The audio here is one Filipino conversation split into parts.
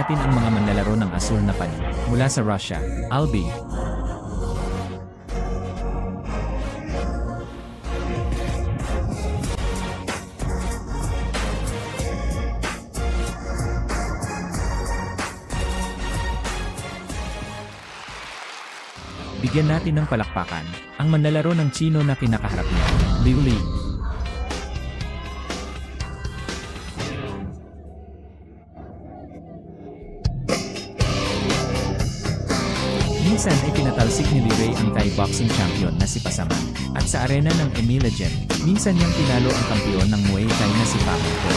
natin ang mga manlalaro ng asul na panig. Mula sa Russia, Albi. Bigyan natin ng palakpakan ang manlalaro ng Chino na kinakaharap niya, Liu Li. Minsan ay pinatalsik ni Li Wei ang Thai boxing champion na si Pasaman. At sa arena ng Emilia Gem, minsan niyang tinalo ang kampiyon ng Muay Thai na si Pacquiao.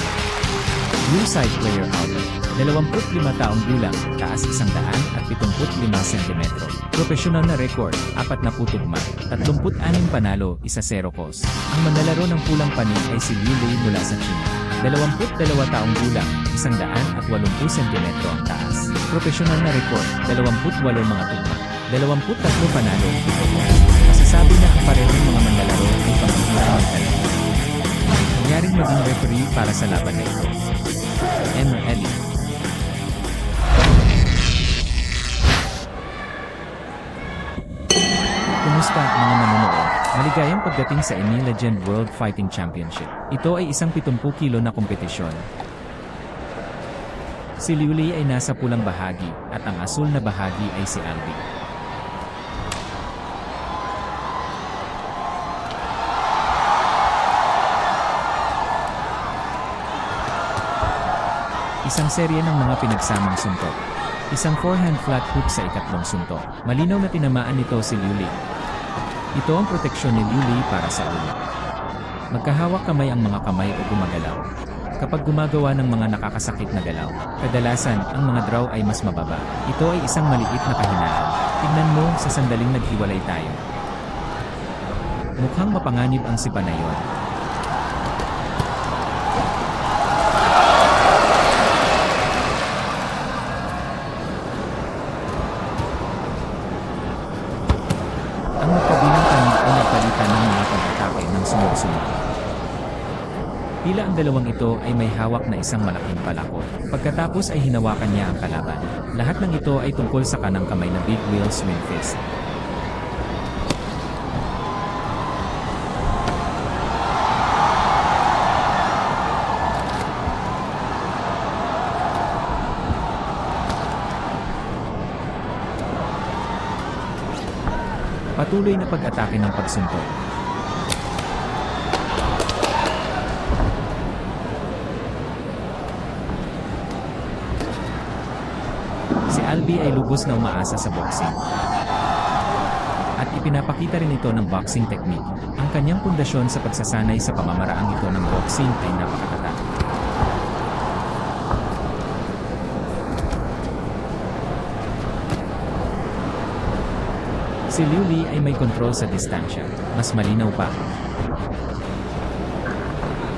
Blue side player Albert, 25 taong gulang, taas 175 cm. Profesional na record, 40 tugma, 36 panalo, 1-0 kos. Ang manlalaro ng pulang panig ay si Liu Lei mula sa China. 22 taong gulang, 180 cm ang taas. Profesional na record, 28 mga tugma, 23 panalo, 7 kos. Masasabi na ang parehong mga manlalaro ay panghihiran ng talent. Nangyaring maging referee para sa laban na ito. Emma Ellie. Kumusta mga manonood? Maligayang pagdating sa Emilia Legend World Fighting Championship. Ito ay isang 70 kilo na kompetisyon. Si Liu Lei ay nasa pulang bahagi at ang asul na bahagi ay si Albi. Isang serye ng mga pinagsamang suntok. Isang forehand flat hook sa ikatlong suntok. Malinaw na tinamaan nito si Liu Lei. Ito ang proteksyon ni Liu Lei para sa ulo. Magkahawak kamay ang mga kamay o gumagalaw. Kapag gumagawa ng mga nakakasakit na galaw, kadalasan ang mga draw ay mas mababa. Ito ay isang maliit na kahinaan. Tignan mo sa sandaling naghiwalay tayo. Mukhang mapanganib ang si Panayon. Ang magkabilang panig ay nagpalitan ng mga pag-atake ng sunod-sunod. Tila ang dalawang ito ay may hawak na isang malaking palakot. Pagkatapos ay hinawakan niya ang kalaban. Lahat ng ito ay tungkol sa kanang kamay na big wheel swing fist. Patuloy na pag-atake ng pagsuntok. Si Albi ay lubos na umaasa sa boxing. At ipinapakita rin ito ng boxing technique. Ang kanyang pundasyon sa pagsasanay sa pamamaraang ito ng boxing ay napakatatak. Si Liu Lei ay may kontrol sa distansya. Mas malinaw pa.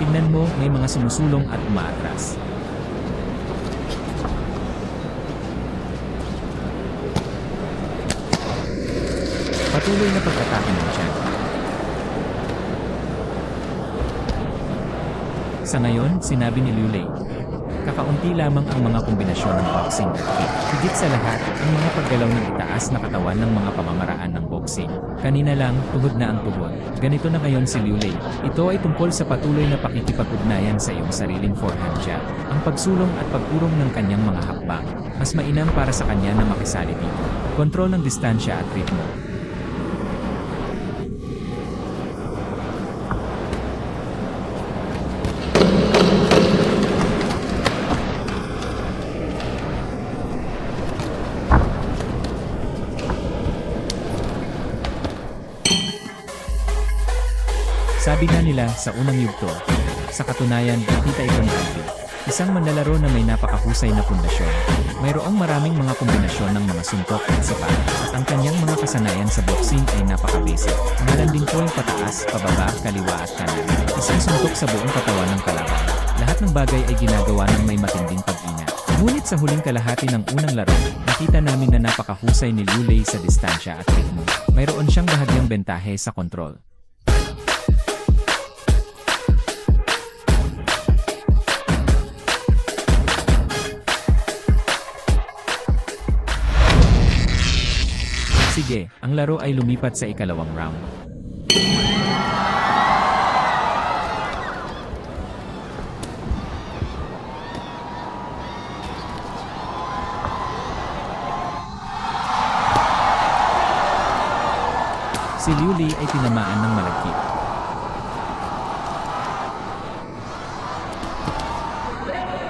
Tingnan mo, may mga sumusulong at umaatras. Patuloy na pag-atake ng tiyan. Sa ngayon, sinabi ni Liu Lei, kakaunti lamang ang mga kombinasyon ng boxing at kick. Higit sa lahat, ang mga paggalaw ng itaas na katawan ng mga pamamaraan ng boxing. Kanina lang, tuhod na ang tuhod. Ganito na ngayon si Liu Lei. Ito ay tungkol sa patuloy na pakikipag-ugnayan sa iyong sariling forehand jab. Ang pagsulong at pagpurong ng kanyang mga hakbang. Mas mainam para sa kanya na makisali dito. Kontrol ng distansya at ritmo. Sabi na nila sa unang yugto, sa katunayan, nakita ito ni Albi. Isang manlalaro na may napakahusay na pundasyon. Mayroong maraming mga kombinasyon ng mga suntok at sipa, at ang kanyang mga kasanayan sa boxing ay napaka-basic. Malanding po yung pataas, pababa, kaliwa at kanan. Isang suntok sa buong katawan ng kalaban. Lahat ng bagay ay ginagawa ng may matinding pag-ingat. Ngunit sa huling kalahati ng unang laro, nakita namin na napakahusay ni Liu Lei sa distansya at ritmo. Mayroon siyang bahagyang bentahe sa kontrol. Sige, ang laro ay lumipat sa ikalawang round. Si Liu Li ay tinamaan ng malagkit.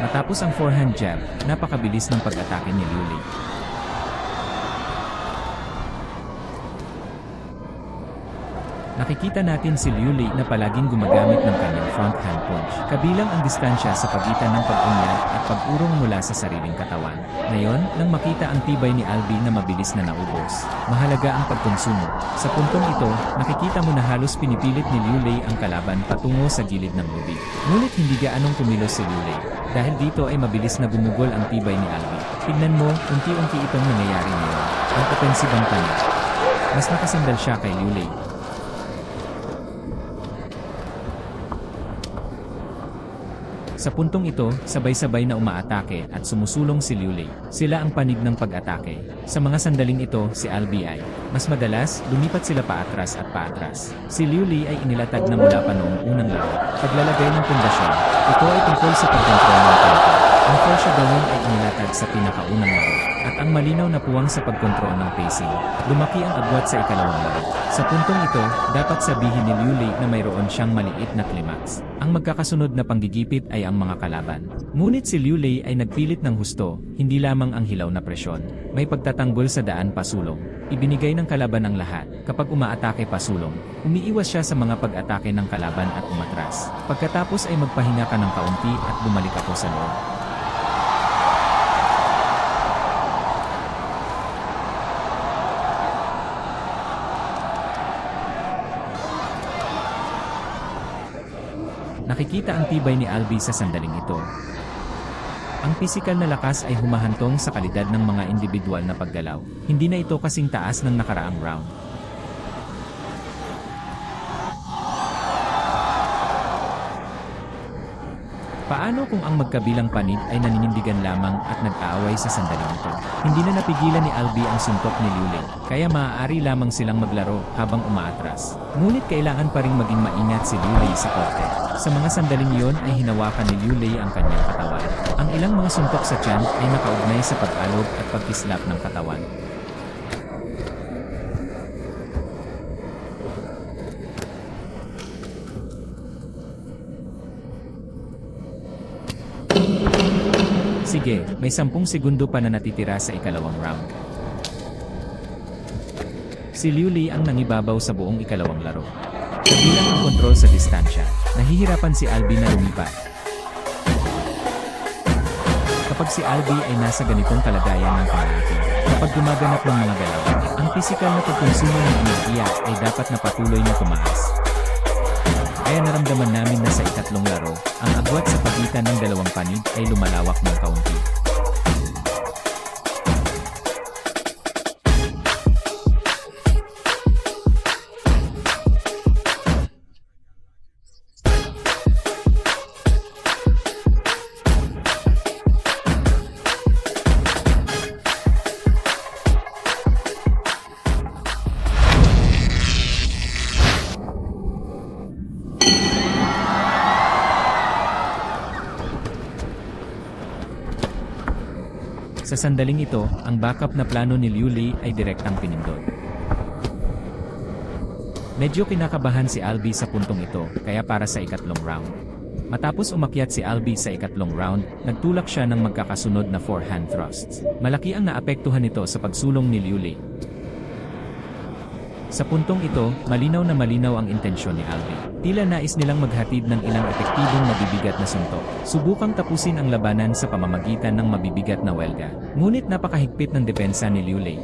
Matapos ang forehand jab, napakabilis ng pag-atake ni Liu Li. Nakikita natin si Liu Li na palaging gumagamit ng kanyang front hand punch, kabilang ang distansya sa pagitan ng pag-unyad at pag-urong mula sa sariling katawan. Ngayon, nang makita ang tibay ni Albi na mabilis na naubos, mahalaga ang pagkonsumo. Sa puntong ito, nakikita mo na halos pinipilit ni Liu Li ang kalaban patungo sa gilid ng lubid. Ngunit hindi gaanong kumilos si Liu Li. Dahil dito ay mabilis na gumugol ang tibay ni Albi. Tignan mo, unti-unti itong nangyayari ngayon. Ang opensibang panig. Mas nakasandal siya kay Liu Li. Sa puntong ito, sabay-sabay na umaatake at sumusulong si Liu Li. Sila ang panig ng pag-atake. Sa mga sandaling ito, si Albi ay mas madalas, lumipat sila paatras at paatras. Si Liu Li ay inilatag na mula pa noong unang laro. Paglalagay ng pundasyon, ito ay tungkol sa pagkontrol ng tempo. Ang foreshadowing ay inilatag sa pinakaunang laro. At ang malinaw na puwang sa pagkontrol ng pacing. Lumaki ang agwat sa ikalawang laro. Sa puntong ito, dapat sabihin ni Liu Li na mayroon siyang maliit na climax. Ang magkakasunod na panggigipit ay ang mga kalaban. Ngunit si Liu Li ay nagpilit ng husto, hindi lamang ang hilaw na presyon. May pagtatanggol sa daan pasulong. Ibinigay ng kalaban ang lahat. Kapag umaatake pasulong, umiiwas siya sa mga pag-atake ng kalaban at umatras. Pagkatapos ay magpahinga ka ng kaunti at bumalik ako sa loob. Nakikita ang tibay ni Albi sa sandaling ito. Ang pisikal na lakas ay humahantong sa kalidad ng mga individual na paggalaw. Hindi na ito kasing taas ng nakaraang round. Paano kung ang magkabilang panig ay naninindigan lamang at nag-aaway sa sandaling ito? Hindi na napigilan ni Albi ang suntok ni Liu Li, kaya maaari lamang silang maglaro habang umaatras. Ngunit kailangan pa ring maging maingat si Liu Li sa korte. Sa mga sandaling iyon ay hinawakan ni Liu Li ang kanyang katawan. Ang ilang mga suntok sa tiyan ay nakaugnay sa pag-alog at pagkislap ng katawan. Sige, may 10 segundo pa na natitira sa ikalawang round. Si Liu Li ang nangibabaw sa buong ikalawang laro. Kabilang ang kontrol sa distansya, nahihirapan si Albi na lumipat. Kapag si Albi ay nasa ganitong kalagayan ng pangangkin, kapag gumaganap ng mga galaw, ang pisikal na pagkonsumo ng enerhiya ay dapat na patuloy na tumaas. Kaya naramdaman namin na sa ikatlong laro, ang agwat sa pagitan ng dalawang panig ay lumalawak ng kaunti. Sa sandaling ito, ang backup na plano ni Liu Li ay direktang pinindot. Medyo kinakabahan si Albi sa puntong ito, kaya para sa ikatlong round. Matapos umakyat si Albi sa ikatlong round, nagtulak siya ng magkakasunod na forehand thrusts. Malaki ang naapektuhan nito sa pagsulong ni Liu Li. Sa puntong ito, malinaw na malinaw ang intensyon ni Albi. Tila nais nilang maghatid ng ilang epektibong mabibigat na suntok. Subukang tapusin ang labanan sa pamamagitan ng mabibigat na welga. Ngunit napakahigpit ng depensa ni Liu Li.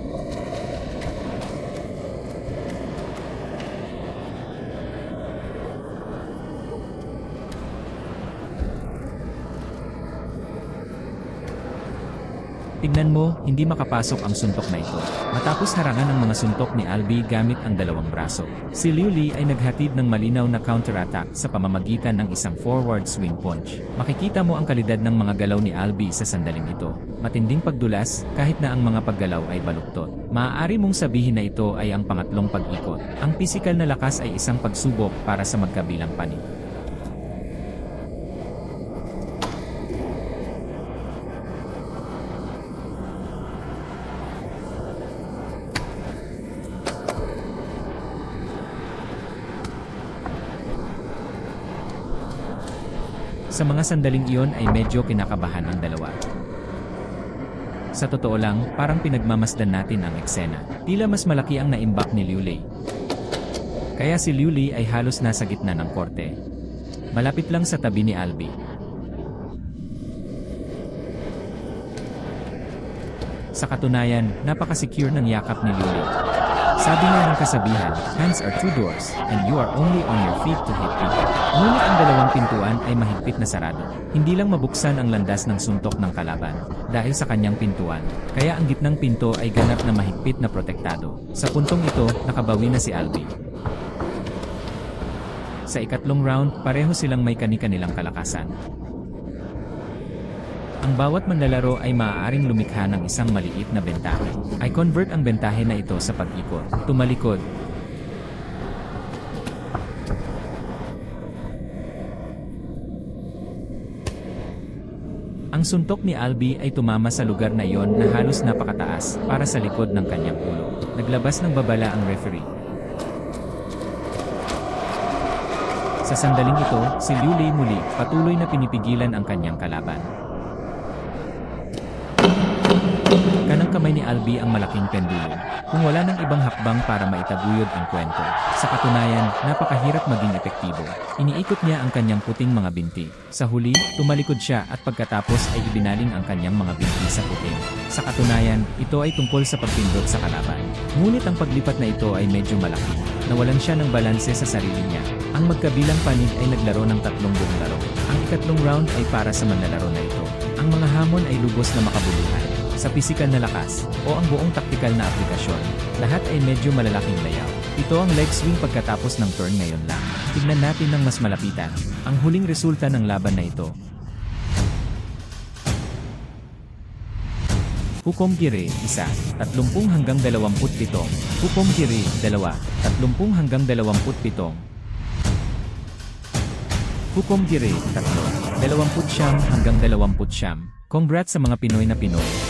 Tignan mo, hindi makapasok ang suntok na ito. Matapos harangan ang mga suntok ni Albi gamit ang dalawang braso, si Liu Li ay naghatid ng malinaw na counterattack sa pamamagitan ng isang forward swing punch. Makikita mo ang kalidad ng mga galaw ni Albi sa sandaling ito. Matinding pagdulas, kahit na ang mga paggalaw ay baluktot. Maaari mong sabihin na ito ay ang pangatlong pag-ikot. Ang pisikal na lakas ay isang pagsubok para sa magkabilang panig. Sa mga sandaling iyon ay medyo kinakabahan ang dalawa. Sa totoo lang, parang pinagmamasdan natin ang eksena. Tila mas malaki ang naimbak ni Liu Li. Kaya si Liu Li ay halos nasa gitna ng korte. Malapit lang sa tabi ni Albi. Sa katunayan, napaka-secure ng yakap ni Liu Li. Sabi nga ng kasabihan, hands are two doors, and you are only on your feet to hit people. Ngunit ang dalawang pintuan ay mahigpit na sarado. Hindi lang mabuksan ang landas ng suntok ng kalaban, dahil sa kanyang pintuan, kaya ang gitnang pinto ay ganap na mahigpit na protektado. Sa puntong ito, nakabawi na si Albi. Sa ikatlong round, pareho silang may kani-kanilang kalakasan. Ang bawat manlalaro ay maaaring lumikha ng isang maliit na bentahe. Ay convert ang bentahe na ito sa pag-ikot, tumalikod. Ang suntok ni Albi ay tumama sa lugar na iyon na halos napakataas para sa likod ng kanyang ulo. Naglabas ng babala ang referee. Sa sandaling ito, si Liu Li muli patuloy na pinipigilan ang kanyang kalaban. Kanang kamay ni Albi ang malaking pendulum. Kung wala ng ibang hakbang para maitaguyod ang kwento. Sa katunayan, napakahirap maging epektibo. Iniikot niya ang kanyang puting mga binti. Sa huli, tumalikod siya at pagkatapos ay ibinaling ang kanyang mga binti sa puting. Sa katunayan, ito ay tungkol sa pagpindot sa kalaban. Ngunit ang paglipat na ito ay medyo malaki. Nawalan siya ng balanse sa sarili niya. Ang magkabilang panig ay naglaro ng tatlong buong laro. Ang ikatlong round ay para sa manlalaro na ito. Ang mga hamon ay lubos na makabuluhan. Sa pisikal na lakas, o ang buong taktikal na aplikasyon, lahat ay medyo malalaking layaw. Ito ang leg swing pagkatapos ng turn ngayon lang. Tignan natin ng mas malapitan, ang huling resulta ng laban na ito. Hukom Giri, 1, 30 hanggang 27. Hukom Giri, 2, 30 hanggang 27. Hukom Giri, 3, 29 hanggang 20. Congrats sa mga Pinoy na Pinoy.